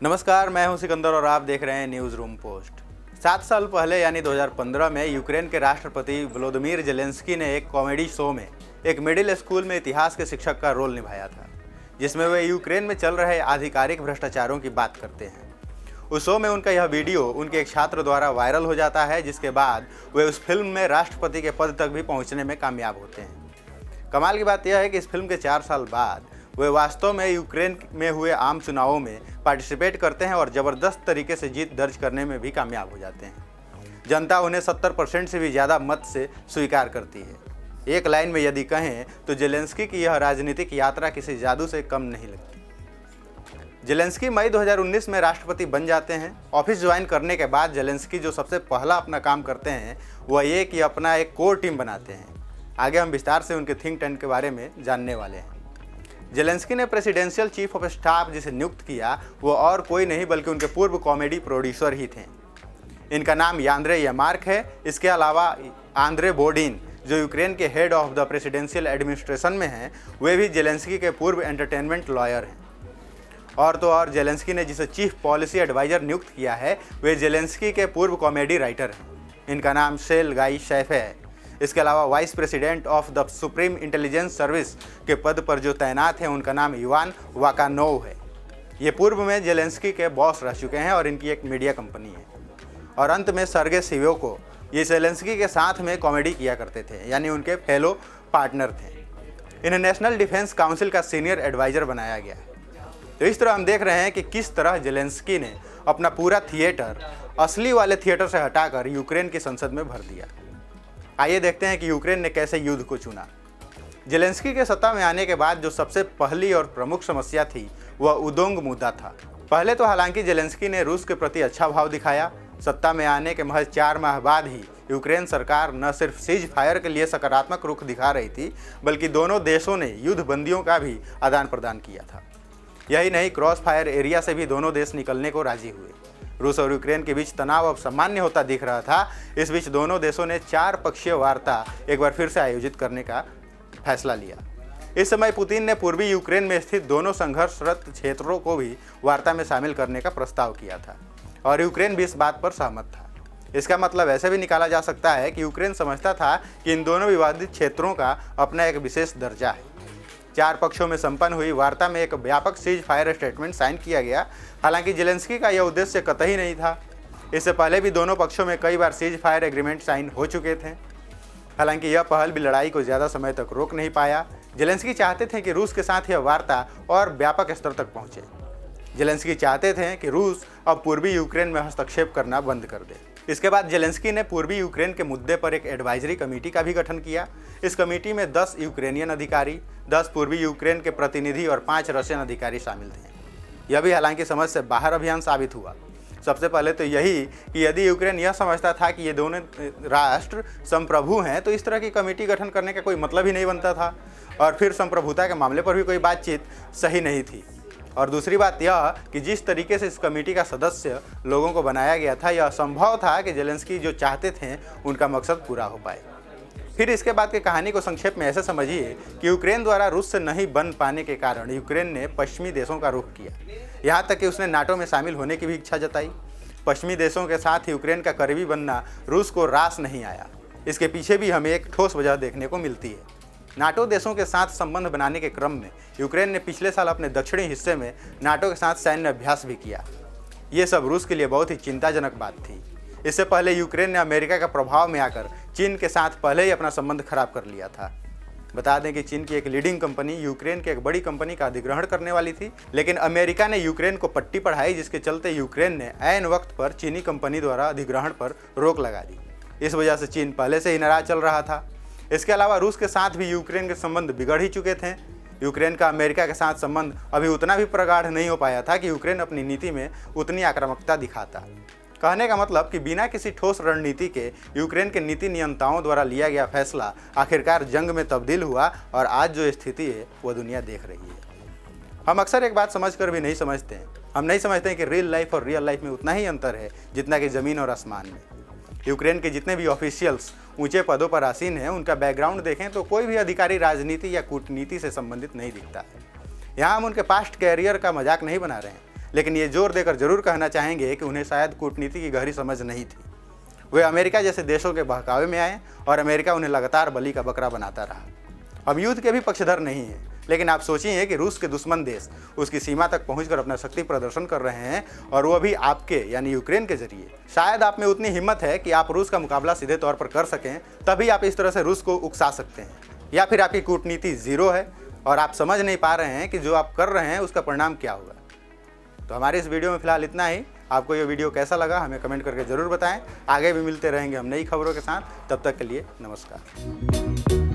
नमस्कार, मैं हूं सिकंदर और आप देख रहे हैं न्यूज़ रूम पोस्ट। 7 साल पहले यानी 2015 में यूक्रेन के राष्ट्रपति व्लोदिमीर जेलेंस्की ने एक कॉमेडी शो में एक मिडिल स्कूल में इतिहास के शिक्षक का रोल निभाया था, जिसमें वे यूक्रेन में चल रहे आधिकारिक भ्रष्टाचारों की बात करते हैं। उस शो में उनका यह वीडियो उनके एक छात्र द्वारा वायरल हो जाता है, जिसके बाद वे उस फिल्म में राष्ट्रपति के पद तक भी पहुँचने में कामयाब होते हैं। कमाल की बात यह है कि इस फिल्म के 4 साल बाद वे वास्तव में यूक्रेन में हुए आम चुनावों में पार्टिसिपेट करते हैं और ज़बरदस्त तरीके से जीत दर्ज करने में भी कामयाब हो जाते हैं। जनता उन्हें 70% से भी ज़्यादा मत से स्वीकार करती है। एक लाइन में यदि कहें तो जेलेंस्की की यह राजनीतिक यात्रा किसी जादू से कम नहीं लगती। जेलेंस्की मई 2019 में राष्ट्रपति बन जाते हैं। ऑफिस ज्वाइन करने के बाद जेलेंस्की जो सबसे पहला अपना काम करते हैं वह ये कि अपना एक कोर टीम बनाते हैं। आगे हम विस्तार से उनके थिंक टैंक के बारे में जानने वाले हैं। जेलेंस्की ने प्रेसिडेंशियल चीफ ऑफ स्टाफ जिसे नियुक्त किया वो और कोई नहीं बल्कि उनके पूर्व कॉमेडी प्रोड्यूसर ही थे। इनका नाम यांद्रे यमार्क है। इसके अलावा आंद्रे बोडिन जो यूक्रेन के head of the presidential administration में हैं, वे भी जेलेंस्की के पूर्व एंटरटेनमेंट लॉयर हैं। और तो और जेलेंस्की ने जिसे चीफ पॉलिसी एडवाइजर नियुक्त किया है वे जेलेंस्की के पूर्व कॉमेडी राइटर हैं। इनका नाम शेल गाई शैफे है। इसके अलावा vice president of the supreme intelligence service के पद पर जो तैनात हैं उनका नाम इवान वाकानोव है। ये पूर्व में जेलेंस्की के बॉस रह चुके हैं और इनकी एक मीडिया कंपनी है। और अंत में सर्गे सिव्योको, ये जेलेंस्की के साथ में कॉमेडी किया करते थे, यानी उनके फेलो पार्टनर थे। इन्हें नेशनल डिफेंस काउंसिल का सीनियर एडवाइज़र बनाया गया है। तो इस तरह हम देख रहे हैं कि किस तरह जेलेंस्की ने अपना पूरा थिएटर असली वाले थिएटर से हटाकर यूक्रेन की संसद में भर दिया। आइए देखते हैं कि यूक्रेन ने कैसे युद्ध को चुना। जेलेंस्की के सत्ता में आने के बाद जो सबसे पहली और प्रमुख समस्या थी वह उदोंग मुद्दा था। पहले तो हालांकि जेलेंस्की ने रूस के प्रति अच्छा भाव दिखाया। सत्ता में आने के महज 4 माह बाद ही यूक्रेन सरकार न सिर्फ सीज फायर के लिए सकारात्मक रुख दिखा रही थी, बल्कि दोनों देशों ने युद्ध बंदियों का भी आदान प्रदान किया था। यही नहीं, क्रॉस फायर एरिया से भी दोनों देश निकलने को राजी हुए। रूस और यूक्रेन के बीच तनाव अब सामान्य होता दिख रहा था। इस बीच दोनों देशों ने 4 पक्षीय वार्ता एक बार फिर से आयोजित करने का फैसला लिया। इस समय पुतिन ने पूर्वी यूक्रेन में स्थित दोनों संघर्षरत क्षेत्रों को भी वार्ता में शामिल करने का प्रस्ताव किया था और यूक्रेन भी इस बात पर सहमत था। इसका मतलब ऐसे भी निकाला जा सकता है कि यूक्रेन समझता था कि इन दोनों विवादित क्षेत्रों का अपना एक विशेष दर्जा है। 4 पक्षों में संपन्न हुई वार्ता में एक व्यापक सीज फायर स्टेटमेंट साइन किया गया। हालांकि जेलेंस्की का यह उद्देश्य कतई नहीं था। इससे पहले भी दोनों पक्षों में कई बार सीज फायर एग्रीमेंट साइन हो चुके थे। हालांकि यह पहल भी लड़ाई को ज़्यादा समय तक रोक नहीं पाया। जेलेंस्की चाहते थे कि रूस के साथ यह वार्ता और व्यापक स्तर तक पहुँचे। जेलेंस्की चाहते थे कि रूस अब पूर्वी यूक्रेन में हस्तक्षेप करना बंद कर दे। इसके बाद जेलेंस्की ने पूर्वी यूक्रेन के मुद्दे पर एक एडवाइजरी कमेटी का भी गठन किया। इस कमेटी में 10 यूक्रेनियन अधिकारी, 10 पूर्वी यूक्रेन के प्रतिनिधि और 5 रशियन अधिकारी शामिल थे। यह भी हालांकि समझ से बाहर अभियान साबित हुआ। सबसे पहले तो यही कि यदि यूक्रेन यह समझता था कि ये दोनों राष्ट्र संप्रभु हैं तो इस तरह की कमेटी गठन करने का कोई मतलब ही नहीं बनता था और फिर संप्रभुता के मामले पर भी कोई बातचीत सही नहीं थी। और दूसरी बात यह कि जिस तरीके से इस कमेटी का सदस्य लोगों को बनाया गया था, यह संभव था कि जेलेंस्की जो चाहते थे उनका मकसद पूरा हो पाए। फिर इसके बाद की कहानी को संक्षेप में ऐसे समझिए कि यूक्रेन द्वारा रूस से नहीं बन पाने के कारण यूक्रेन ने पश्चिमी देशों का रुख किया। यहाँ तक कि उसने नाटो में शामिल होने की भी इच्छा जताई। पश्चिमी देशों के साथ यूक्रेन का करीबी बनना रूस को रास नहीं आया। इसके पीछे भी हमें एक ठोस वजह देखने को मिलती है। नाटो देशों के साथ संबंध बनाने के क्रम में यूक्रेन ने पिछले साल अपने दक्षिणी हिस्से में नाटो के साथ सैन्य अभ्यास भी किया। ये सब रूस के लिए बहुत ही चिंताजनक बात थी। इससे पहले यूक्रेन ने अमेरिका का प्रभाव में आकर चीन के साथ पहले ही अपना संबंध खराब कर लिया था। बता दें कि चीन की एक लीडिंग कंपनी यूक्रेन की एक बड़ी कंपनी का अधिग्रहण करने वाली थी, लेकिन अमेरिका ने यूक्रेन को पट्टी पढ़ाई, जिसके चलते यूक्रेन ने ऐन वक्त पर चीनी कंपनी द्वारा अधिग्रहण पर रोक लगा दी। इस वजह से चीन पहले से ही नाराज चल रहा था। इसके अलावा रूस के साथ भी यूक्रेन के संबंध बिगड़ ही चुके थे। यूक्रेन का अमेरिका के साथ संबंध अभी उतना भी प्रगाढ़ नहीं हो पाया था कि यूक्रेन अपनी नीति में उतनी आक्रामकता दिखाता। कहने का मतलब कि बिना किसी ठोस रणनीति के यूक्रेन के नीति नियंताओं द्वारा लिया गया फैसला आखिरकार जंग में तब्दील हुआ और आज जो स्थिति है वह दुनिया देख रही है। हम अक्सर एक बात समझकर भी नहीं समझते हैं। हम नहीं समझते हैं कि रियल लाइफ और रियल लाइफ में उतना ही अंतर है जितना कि ज़मीन और आसमान में। यूक्रेन के जितने भी ऑफिशियल्स ऊंचे पदों पर आसीन हैं, उनका बैकग्राउंड देखें तो कोई भी अधिकारी राजनीति या कूटनीति से संबंधित नहीं दिखता है। यहाँ हम उनके पास्ट कैरियर का मजाक नहीं बना रहे हैं, लेकिन ये जोर देकर जरूर कहना चाहेंगे कि उन्हें शायद कूटनीति की गहरी समझ नहीं थी। वे अमेरिका जैसे देशों के बहकावे में आए और अमेरिका उन्हें लगातार बलि का बकरा बनाता रहा। हम युद्ध के भी पक्षधर नहीं हैं, लेकिन आप सोचिए कि रूस के दुश्मन देश उसकी सीमा तक पहुंचकर अपना शक्ति प्रदर्शन कर रहे हैं, और वो भी आपके यानी यूक्रेन के जरिए। शायद आप में उतनी हिम्मत है कि आप रूस का मुकाबला सीधे तौर पर कर सकें, तभी आप इस तरह से रूस को उकसा सकते हैं। या फिर आपकी कूटनीति जीरो है और आप समझ नहीं पा रहे हैं कि जो आप कर रहे हैं उसका परिणाम क्या होगा। तो हमारे इस वीडियो में फिलहाल इतना ही। आपको ये वीडियो कैसा लगा हमें कमेंट करके ज़रूर बताएं। आगे भी मिलते रहेंगे हम नई खबरों के साथ। तब तक के लिए नमस्कार।